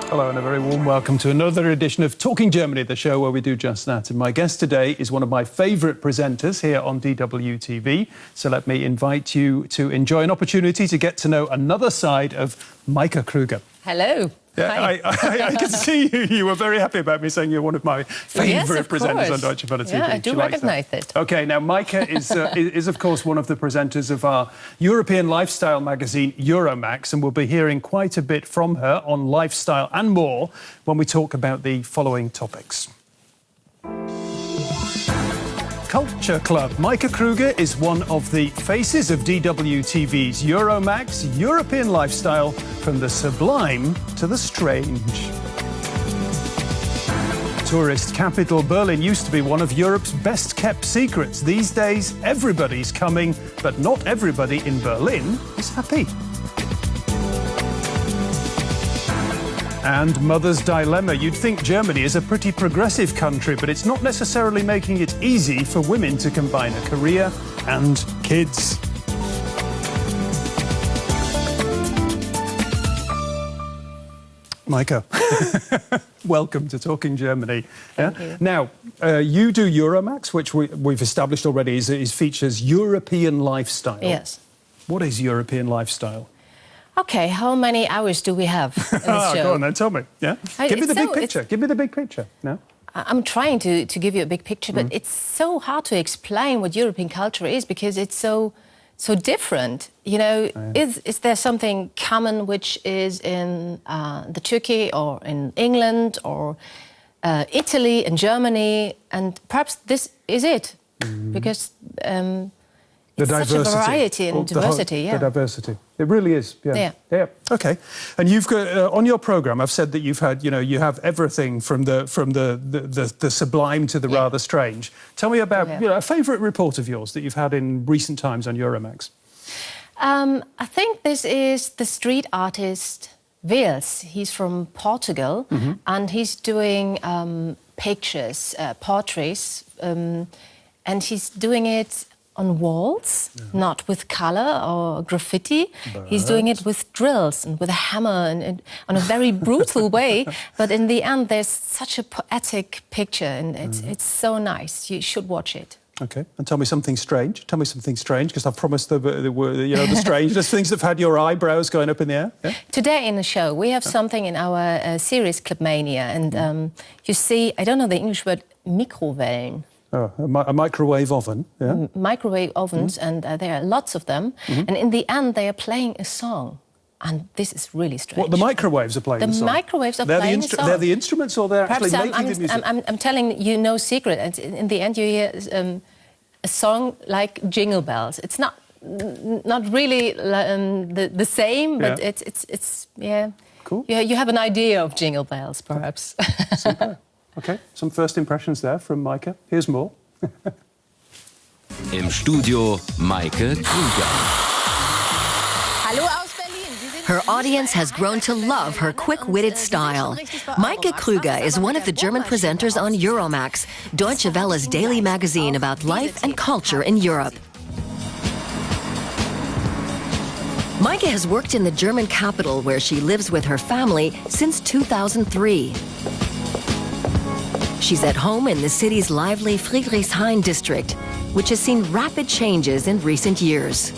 Hello and a very warm welcome to another edition of Talking Germany, the show where we do just that. And my guest today is one of my favourite presenters here on DWTV. So let me invite you to enjoy an opportunity to get to know another side of Meike Krüger. Hello. Yeah, I can see you were very happy about me saying you're one of my favourite presenters on Deutsche Welle TV. Yeah, I do recognise it. OK, now Meike is of course one of the presenters of our European lifestyle magazine Euromax, and we'll be hearing quite a bit from her on lifestyle and more when we talk about the following topics. Culture Club. Meike Krüger is one of the faces of DWTV's Euromax European lifestyle, from the sublime to the strange. Tourist capital Berlin used to be one of Europe's best-kept secrets. These days, everybody's coming, but not everybody in Berlin is happy. And Mother's Dilemma. You'd think Germany is a pretty progressive country, but it's not necessarily making it easy for women to combine a career and kids. Meike, welcome to Talking Germany. Thank you. Now, you do Euromax, which we've established already is features European lifestyle. Yes. What is European lifestyle? OK, how many hours do we have in the show? Go on then, tell me. Yeah? Give me the big picture. Give me the big picture. No? I'm trying to give you a big picture, but it's so hard to explain what European culture is because it's so different. You know, is there something common which is in the Turkey or in England or Italy and Germany? And perhaps this is it, because it's such a variety and diversity. The diversity. It really is. Yeah. OK. And you've got on your programme, I've said that you've had, you have everything from the sublime to the rather strange. Tell me about a favourite report of yours that you've had in recent times on Euromax. I think this is the street artist Vils. He's from Portugal, and he's doing pictures, portraits, and he's doing it on walls, not with colour or graffiti. He's doing it with drills and with a hammer and on a very brutal way. But in the end, there's such a poetic picture, and it's so nice. You should watch it. OK. And tell me something strange. Tell me something strange, because I've promised the strange. There's things that have had your eyebrows going up in the air. Yeah? Today in the show, we have something in our series Clubmania. And you see, I don't know the English word, Mikrowellen. Oh, a microwave oven, yeah? Microwave ovens, and there are lots of them. And in the end, they are playing a song. And this is really strange. What, the microwaves are playing the song? The microwaves are playing the song. They're the instruments, or they're Perhaps actually making the music? I'm telling you no secret. And in the end, you hear a song like Jingle Bells. It's not really the same, but it's Cool. You have an idea of Jingle Bells, perhaps. Super. OK, some first impressions there from Meike. Here's more. Im Studio Meike Krüger. Her audience has grown to love her quick-witted style. Meike Krüger is one of the German presenters on Euromax, Deutsche Welle's daily magazine about life and culture in Europe. Meike has worked in the German capital, where she lives with her family, since 2003. She's at home in the city's lively Friedrichshain district, which has seen rapid changes in recent years.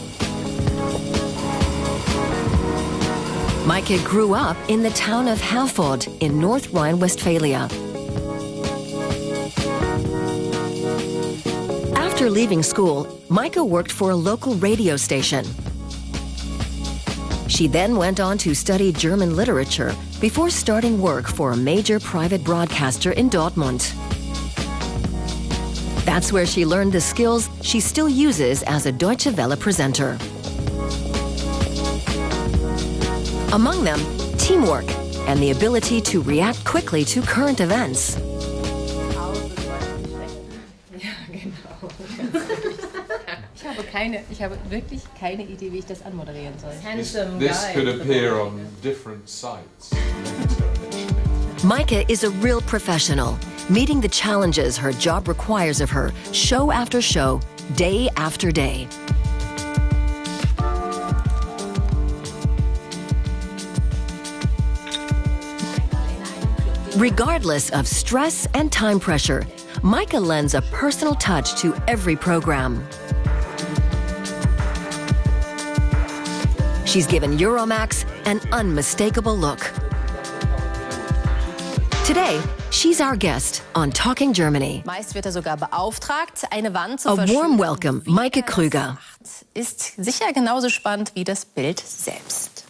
Meike grew up in the town of Herford in North Rhine-Westphalia. After leaving school, Meike worked for a local radio station. She then went on to study German literature before starting work for a major private broadcaster in Dortmund. That's where she learned the skills she still uses as a Deutsche Welle presenter. Among them, teamwork and the ability to react quickly to current events. Ich habe wirklich keine Idee, wie ich das anmoderieren soll. This could appear on different sites. Meike is a real professional, meeting the challenges her job requires of her, show after show, day after day. Regardless of stress and time pressure, Meike lends a personal touch to every program. She's given Euromax an unmistakable look. Today, she's our guest on Talking Germany. Meist wird sogar beauftragt, eine Wand zu A warm welcome, Meike Krüger. Ist sicher genauso spannend wie das Bild selbst.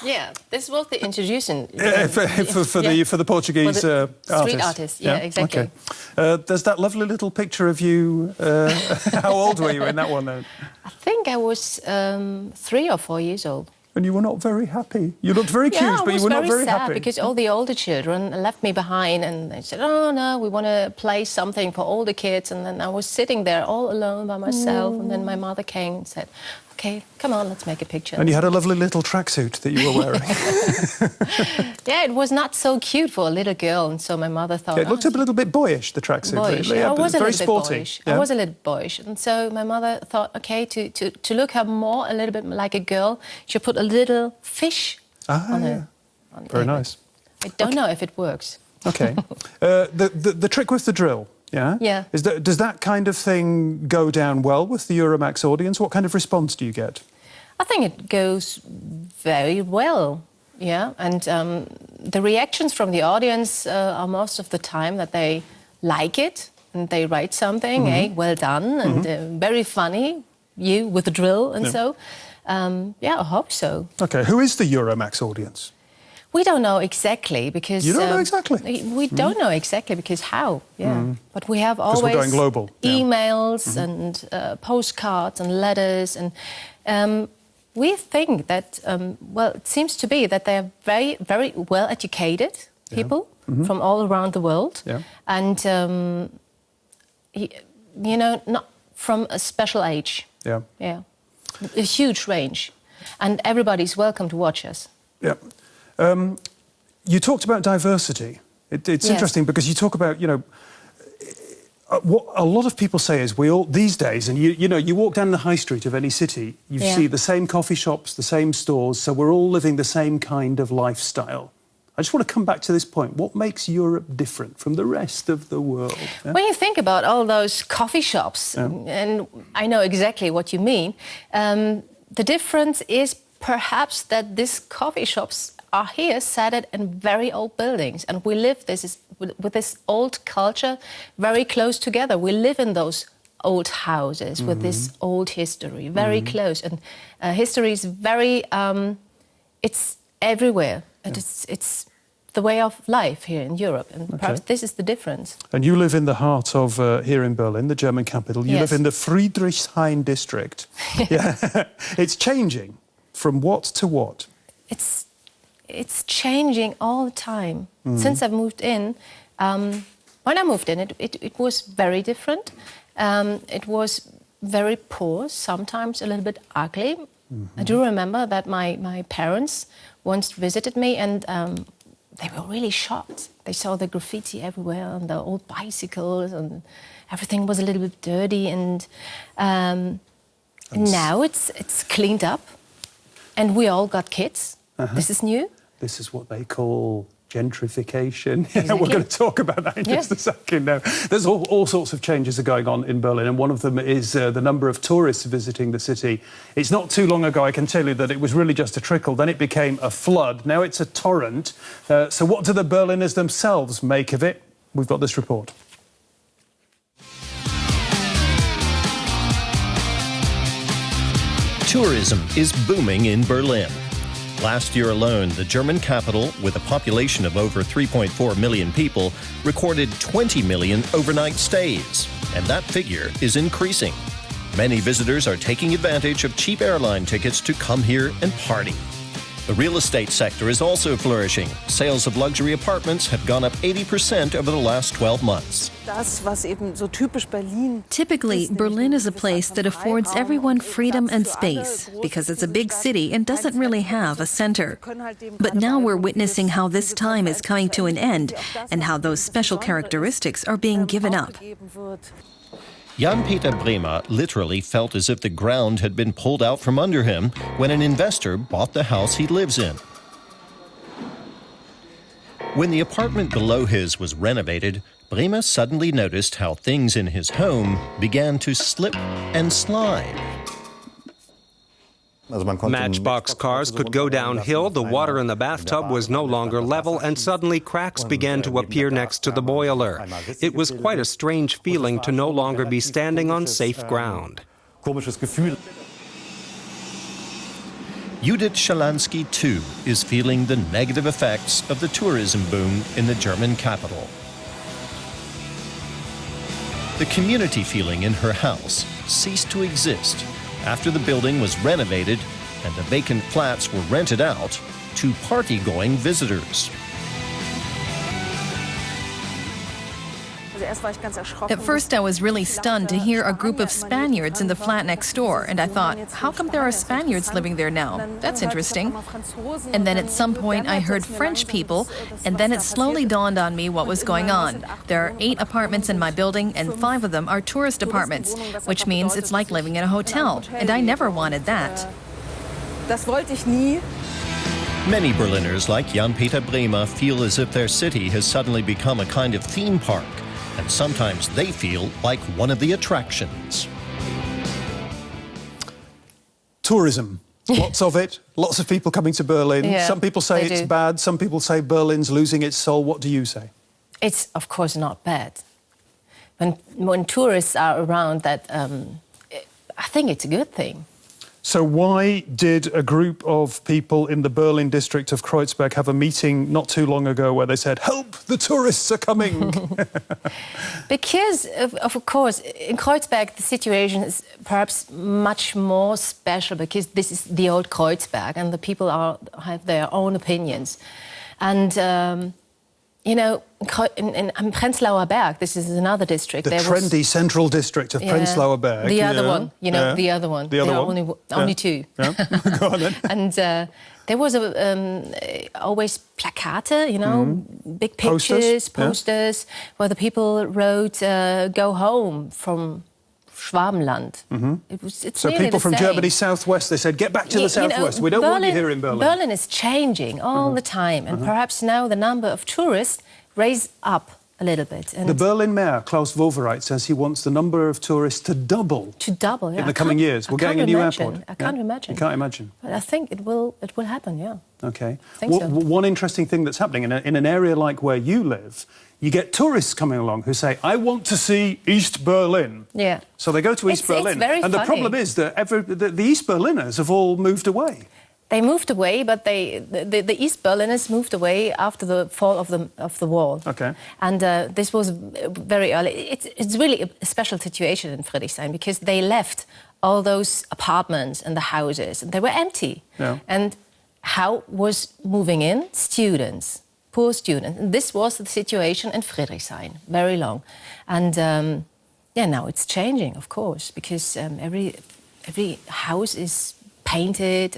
Yeah, this was the introduction. For the Portuguese street artist. Yeah, exactly. Okay. There's that lovely little picture of you. How old were you in that one then? I think I was 3 or 4 years old. And you were not very happy. You looked very cute, but you were not very happy. I was very sad because all the older children left me behind and they said, oh no, we want to play something for all the kids. And then I was sitting there all alone by myself. And then my mother came and said, okay, come on, let's make a picture. And you had a lovely little tracksuit that you were wearing. Yeah, it was not so cute for a little girl. And so my mother thought... Yeah, it looked a little bit boyish, the tracksuit. Boyish. Yeah, I was a very little sporty. bit boyish. Yeah. I was a little boyish. And so my mother thought, okay, to look her more, a little bit like a girl, she put a little fish on her. Very nice. I don't know if it works. Okay. The trick with the drill, yeah? Yeah. Does that kind of thing go down well with the Euromax audience? What kind of response do you get? I think it goes very well, yeah. And the reactions from the audience are most of the time that they like it and they write something, well done, and very funny, you with the drill and so. Yeah, I hope so. Okay, who is the Euromax audience? We don't know exactly because... You don't know exactly? We don't know exactly because how, yeah. But we have always... Because we're going global. Emails and postcards and letters and... we think that, well, it seems to be that they're very, very well-educated people from all around the world. Yeah. And, you know, not from a special age. Yeah. Yeah. A huge range. And everybody's welcome to watch us. Yeah. You talked about diversity. It's interesting because you talk about, you know, what a lot of people say is we all these days, and you know, you walk down the high street of any city, you see the same coffee shops, the same stores, so we're all living the same kind of lifestyle. I just want to come back to this point. What makes Europe different from the rest of the world? Yeah? When you think about all those coffee shops, and I know exactly what you mean, the difference is perhaps that these coffee shops are here set in very old buildings, and we live with this old culture very close together. We live in those old houses with this old history, very close. And history is very, it's everywhere. And it's the way of life here in Europe. And perhaps this is the difference. And you live in the heart of, here in Berlin, the German capital. You live in the Friedrichshain district. Yeah. It's changing. From what to what? It's changing all the time. Since I've moved in, when I moved in, it was very different. It was very poor, sometimes a little bit ugly. I do remember that my parents once visited me and they were really shocked. They saw the graffiti everywhere and the old bicycles and everything was a little bit dirty. And now it's cleaned up and we all got kids. This is new. This is what they call gentrification. Exactly. We're going to talk about that in just a second now. There's all sorts of changes are going on in Berlin, and one of them is the number of tourists visiting the city. It's not too long ago, I can tell you, that it was really just a trickle. Then it became a flood. Now it's a torrent. So what do the Berliners themselves make of it? We've got this report. Tourism is booming in Berlin. Last year alone, the German capital, with a population of over 3.4 million people, recorded 20 million overnight stays, and that figure is increasing. Many visitors are taking advantage of cheap airline tickets to come here and party. The real estate sector is also flourishing. Sales of luxury apartments have gone up 80% over the last 12 months. Typically, Berlin is a place that affords everyone freedom and space because it's a big city and doesn't really have a center. But now we're witnessing how this time is coming to an end and how those special characteristics are being given up. Jan-Peter Bremer literally felt as if the ground had been pulled out from under him when an investor bought the house he lives in. When the apartment below his was renovated, Bremer suddenly noticed how things in his home began to slip and slide. Matchbox cars could go downhill, the water in the bathtub was no longer level, and suddenly cracks began to appear next to the boiler. It was quite a strange feeling to no longer be standing on safe ground. Judith Schalansky, too, is feeling the negative effects of the tourism boom in the German capital. The community feeling in her house ceased to exist after the building was renovated and the vacant flats were rented out to party-going visitors. At first, I was really stunned to hear a group of Spaniards in the flat next door, and I thought, how come there are Spaniards living there now? That's interesting. And then at some point, I heard French people, and then it slowly dawned on me what was going on. There are 8 apartments in my building, and 5 of them are tourist apartments, which means it's like living in a hotel, and I never wanted that. Many Berliners, like Jan-Peter Bremer, feel as if their city has suddenly become a kind of theme park, and sometimes they feel like one of the attractions. Tourism. Lots of it. Lots of people coming to Berlin. Yeah, some people say it's bad. Some people say Berlin's losing its soul. What do you say? It's, of course, not bad. When tourists are around, that I think it's a good thing. So why did a group of people in the Berlin district of Kreuzberg have a meeting not too long ago where they said, help, the tourists are coming? Because, of course, in Kreuzberg, the situation is perhaps much more special because this is the old Kreuzberg and the people have their own opinions. And, you know, in Prenzlauer Berg, this is another district. The trendy central district of Prenzlauer Berg. The other one, you know, the other one. The other there one? are only 2. Yeah. Go on then. And there was always plakate, you know, big pictures, posters where the people wrote, go home from Schwabenland. So people from Germany southwest, they said, get back to the southwest. We don't want you here in Berlin. Berlin is changing all the time, and perhaps now the number of tourists raise up a little bit. And the Berlin mayor, Klaus Wowereit, says he wants the number of tourists to double. Yeah. In the coming years. We're getting a new airport. I can't imagine. You can't imagine. But I think it will happen, yeah. OK. I think so. One interesting thing that's happening in an area like where you live, you get tourists coming along who say, I want to see East Berlin. Yeah. So they go to East Berlin. It's very and the funny. problem is that the East Berliners have all moved away. They moved away, but the East Berliners moved away after the fall of the wall. Okay. And this was very early. It's really a special situation in Friedrichshain because they left all those apartments and the houses, and they were empty. Yeah. And how was moving in? Students, poor students. And this was the situation in Friedrichshain, very long. And now it's changing, of course, because every house is painted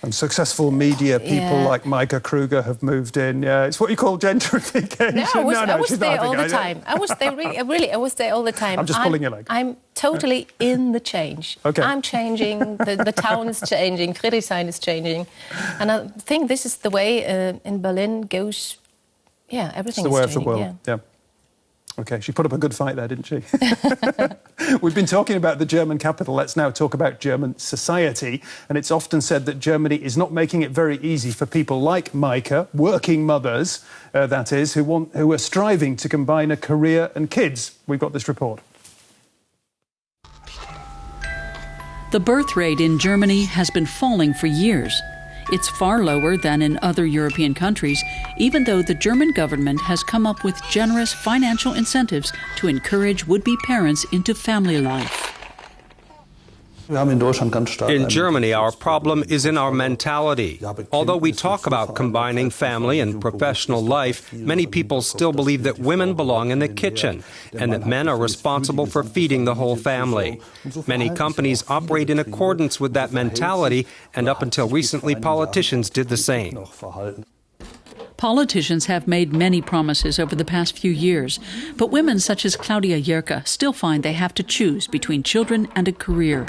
and successful media people like Meike Krüger have moved in. Yeah, it's what you call gentrification. No, I was there all the time. I was there really. I was there all the time. I'm just pulling your leg. I'm totally in the change. Okay. I'm changing. The town is changing. Friedrichshain is changing, and I think this is the way in Berlin goes. Yeah, everything. It's the way is changing. of the world. Yeah. OK, she put up a good fight there, didn't she? We've been talking about the German capital. Let's now talk about German society. And it's often said that Germany is not making it very easy for people like Meike, working mothers, that is, who are striving to combine a career and kids. We've got this report. The birth rate in Germany has been falling for years. It's far lower than in other European countries, even though the German government has come up with generous financial incentives to encourage would-be parents into family life. In Germany, our problem is in our mentality. Although we talk about combining family and professional life, many people still believe that women belong in the kitchen and that men are responsible for feeding the whole family. Many companies operate in accordance with that mentality, and up until recently, politicians did the same. Politicians have made many promises over the past few years, but women such as Claudia Jerke still find they have to choose between children and a career.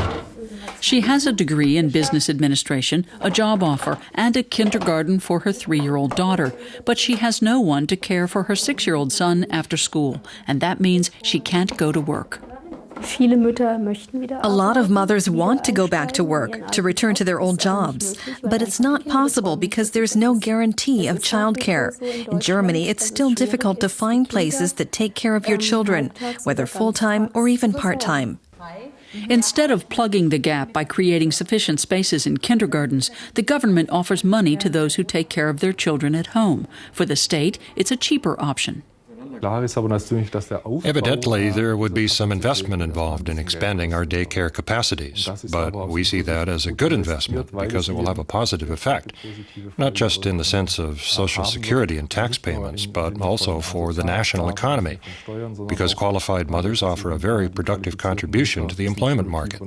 She has a degree in business administration, a job offer, and a kindergarten for her 3-year-old daughter, but she has no one to care for her 6-year-old son after school, and that means she can't go to work. A lot of mothers want to go back to work, to return to their old jobs. But it's not possible because there's no guarantee of childcare. In Germany, it's still difficult to find places that take care of your children, whether full-time or even part-time. Instead of plugging the gap by creating sufficient spaces in kindergartens, the government offers money to those who take care of their children at home. For the state, it's a cheaper option. Evidently, there would be some investment involved in expanding our daycare capacities, but we see that as a good investment because it will have a positive effect, not just in the sense of social security and tax payments, but also for the national economy, because qualified mothers offer a very productive contribution to the employment market.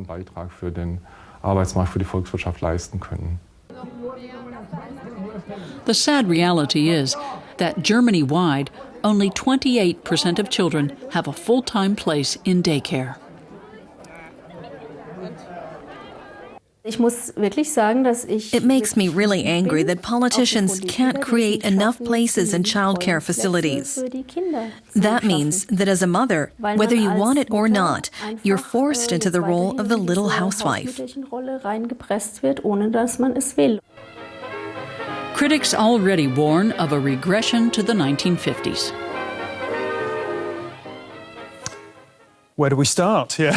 The sad reality is that Germany-wide, only 28% of children have a full-time place in daycare. It makes me really angry that politicians can't create enough places in childcare facilities. That means that as a mother, whether you want it or not, you're forced into the role of the little housewife. Critics already warn of a regression to the 1950s. Where do we start? Yeah.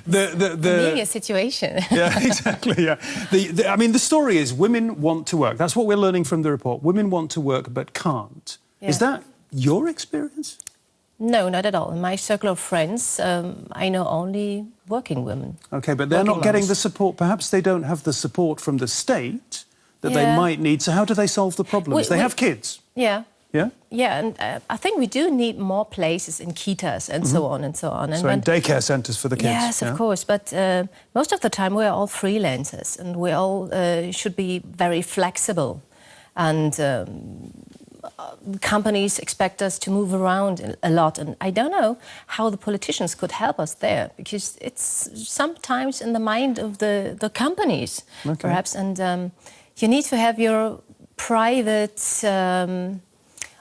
Familiar situation. Yeah, exactly. Yeah. I mean, the story is women want to work. That's what we're learning from the report. Women want to work but can't. Yeah. Is that your experience? No, not at all. In my circle of friends, I know only working women. Okay, but they're not getting the support. Perhaps they don't have the support from the state that they might need. So how do they solve the problems? They have kids. Yeah. Yeah? Yeah, and I think we do need more places in kitas and so on and so on. And so in daycare centres for the kids? Yes, of course. But most of the time we're all freelancers and we all should be very flexible. And companies expect us to move around a lot. And I don't know how the politicians could help us there, because it's sometimes in the mind of the companies, perhaps. And you need to have your private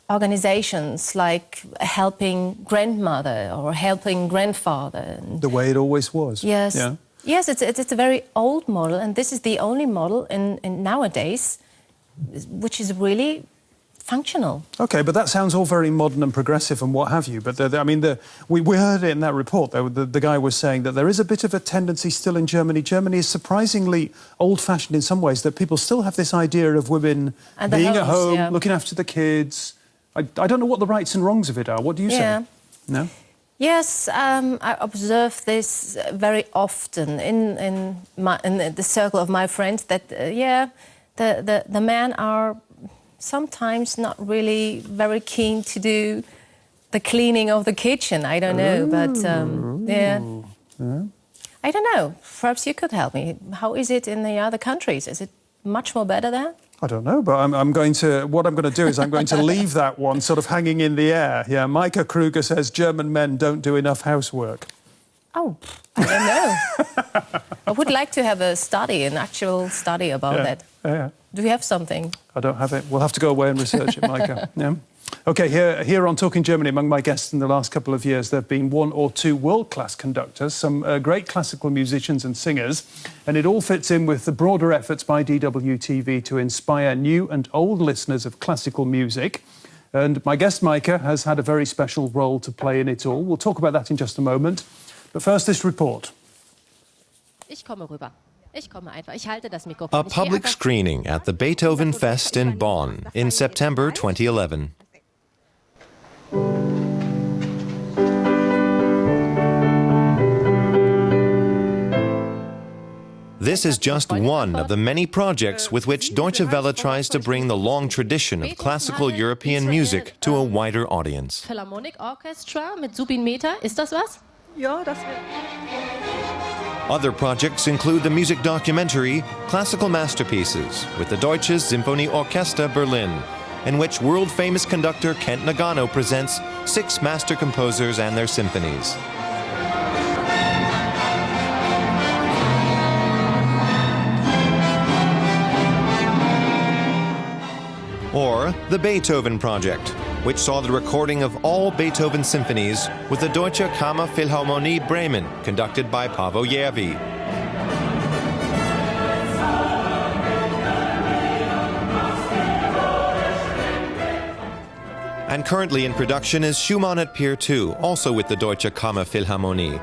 organizations, like a helping grandmother or a helping grandfather. The way it always was. Yes. Yeah. Yes, it's a very old model, and this is the only model in nowadays which is really functional. OK, but that sounds all very modern and progressive and what have you. But, I mean, we heard it in that report. The guy was saying that there is a bit of a tendency still in Germany. Germany is surprisingly old-fashioned in some ways, that people still have this idea of women being at home, looking after the kids. I don't know what the rights and wrongs of it are. What do you say? No? Yes, I observe this very often in the circle of my friends, that, the men are sometimes not really very keen to do the cleaning of the kitchen. I don't know, but, I don't know. Perhaps you could help me. How is it in the other countries? Is it much more better there? I don't know, but what I'm going to do is I'm going to leave that one sort of hanging in the air. Yeah, Meike Krüger says German men don't do enough housework. Oh, I don't know. I would like to have an actual study about that. Yeah. Do you have something? I don't have it. We'll have to go away and research it, Meike. Yeah. OK, here on Talking Germany, among my guests in the last couple of years, there have been 1 or 2 world-class conductors, some great classical musicians and singers, and it all fits in with the broader efforts by DWTV to inspire new and old listeners of classical music. And my guest, Meike, has had a very special role to play in it all. We'll talk about that in just a moment. But first, this report. A public screening at the Beethoven Fest in Bonn in September 2011. This is just one of the many projects with which Deutsche Welle tries to bring the long tradition of classical European music to a wider audience. Philharmonic Orchestra mit Subin Meter, ist das was? Ja, das wird. Other projects include the music documentary Classical Masterpieces with the Deutsches Symphonieorchester Berlin, in which world-famous conductor Kent Nagano presents 6 master composers and their symphonies. Or the Beethoven Project, which saw the recording of all Beethoven symphonies with the Deutsche Kammerphilharmonie Bremen, conducted by Paavo Järvi. And currently in production is Schumann at Pier 2, also with the Deutsche Kammerphilharmonie.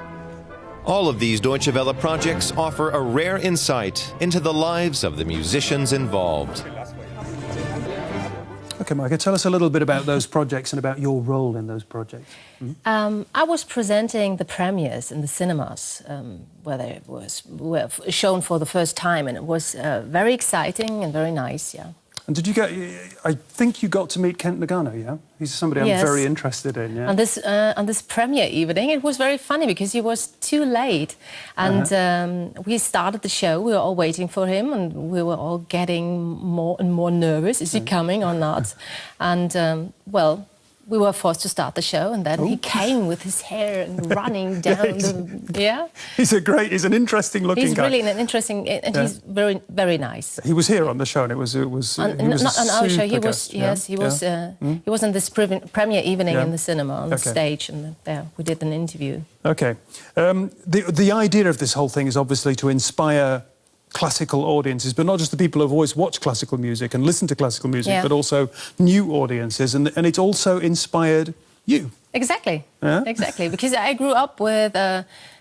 All of these Deutsche Welle projects offer a rare insight into the lives of the musicians involved. Okay, Meike, tell us a little bit about those projects and about your role in those projects. I was presenting the premieres in the cinemas where they were shown for the first time, and it was very exciting and very nice, yeah. And did you get? I think you got to meet Kent Nagano, yeah? He's somebody I'm very interested in, yeah. On this premiere evening, it was very funny because he was too late, and we started the show. We were all waiting for him, and we were all getting more and more nervous. Is he coming or not? And well, we were forced to start the show, and then he came with his hair and running down He's an interesting looking guy. He's really an interesting, and he's very, very nice. He was here on the show, and it was not on our show. He was he was on this premiere evening in the cinema on the stage, and there we did an interview. Okay, the idea of this whole thing is obviously to inspire classical audiences, but not just the people who've always watched classical music and listened to classical music, but also new audiences, and it's also inspired you. Exactly, exactly, because I grew up with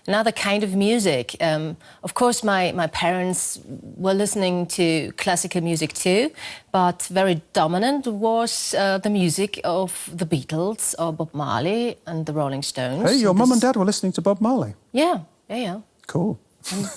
another kind of music. Of course, my parents were listening to classical music too, but very dominant was the music of the Beatles or Bob Marley and the Rolling Stones. Hey, your mum and dad were listening to Bob Marley? Yeah. Cool. And,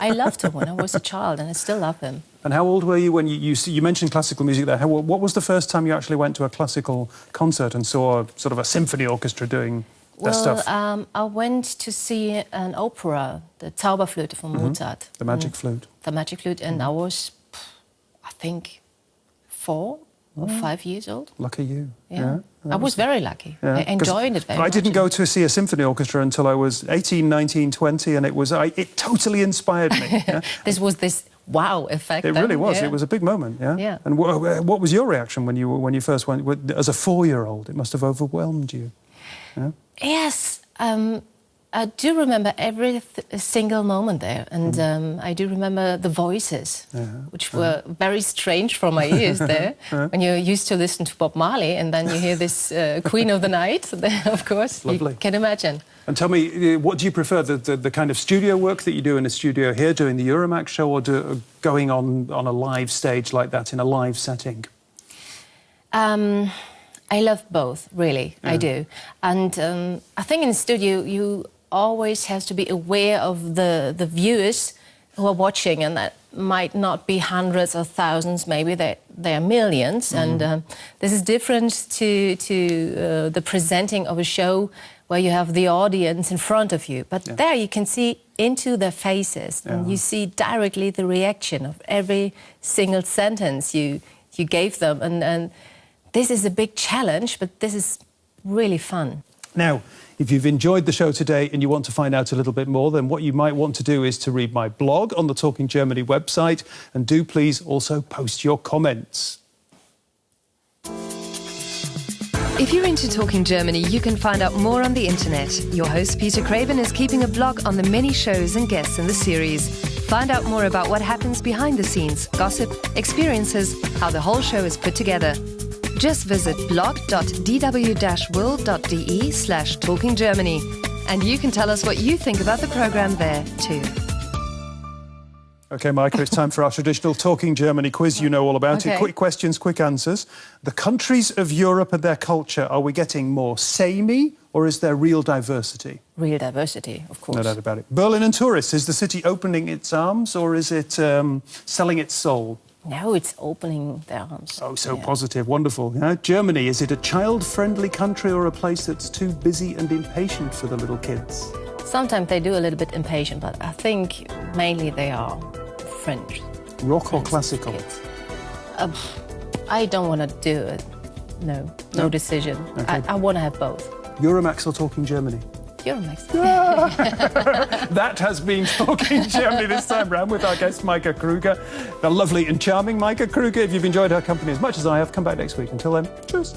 I loved him when I was a child, and I still love him. And how old were you when you mentioned classical music there? What was the first time you actually went to a classical concert and saw sort of a symphony orchestra doing their stuff? I went to see an opera, the Zauberflöte von Mozart. The Magic Flute. The Magic Flute, and I was, I think, 4 or 5 years old. Lucky you. Yeah. I was very lucky. I enjoyed it very much. I didn't go to see a symphony orchestra until I was 18, 19, 20, and it totally inspired me. Yeah? This was this wow effect. It really was. It was a big moment. Yeah. And what was your reaction when you first went as a 4-year-old? It must have overwhelmed you. Yeah? Yes. I do remember every single moment there, and I do remember the voices, which were very strange for my ears there. When you're used to listen to Bob Marley, and then you hear this Queen of the Night, there, of course, you can imagine. And tell me, what do you prefer, the kind of studio work that you do in a studio here, doing the Euromax show, or going on a live stage like that in a live setting? I love both, really, I do. And I think in the studio, you always have to be aware of the viewers who are watching, and that might not be hundreds or thousands, maybe they are millions. And this is different to the presenting of a show where you have the audience in front of you. But there you can see into their faces, and you see directly the reaction of every single sentence you gave them. And this is a big challenge, but this is really fun. Now, if you've enjoyed the show today and you want to find out a little bit more, then what you might want to do is to read my blog on the Talking Germany website, and do please also post your comments. If you're into Talking Germany, you can find out more on the internet. Your host, Peter Craven, is keeping a blog on the many shows and guests in the series. Find out more about what happens behind the scenes, gossip, experiences, how the whole show is put together. Just visit blog.dw-world.de/talkinggermany, and you can tell us what you think about the program there too. OK, Meike, it's time for our traditional Talking Germany quiz. You know all about it. Quick questions, quick answers. The countries of Europe and their culture, are we getting more samey or is there real diversity? Real diversity, of course. No doubt about it. Berlin and tourists, is the city opening its arms or is it selling its soul? No, it's opening their arms. Oh, so positive. Wonderful. Germany, is it a child-friendly country or a place that's too busy and impatient for the little kids? Sometimes they do a little bit impatient, but I think mainly they are French. Rock or classical? I don't want to do it. No decision. Okay. I want to have both. Euromax or Talking Germany? Euromax. That has been Talking Germany this time round with our guest Meike Krüger, the lovely and charming Meike Krüger. If you've enjoyed her company as much as I have, come back next week. Until then, cheers.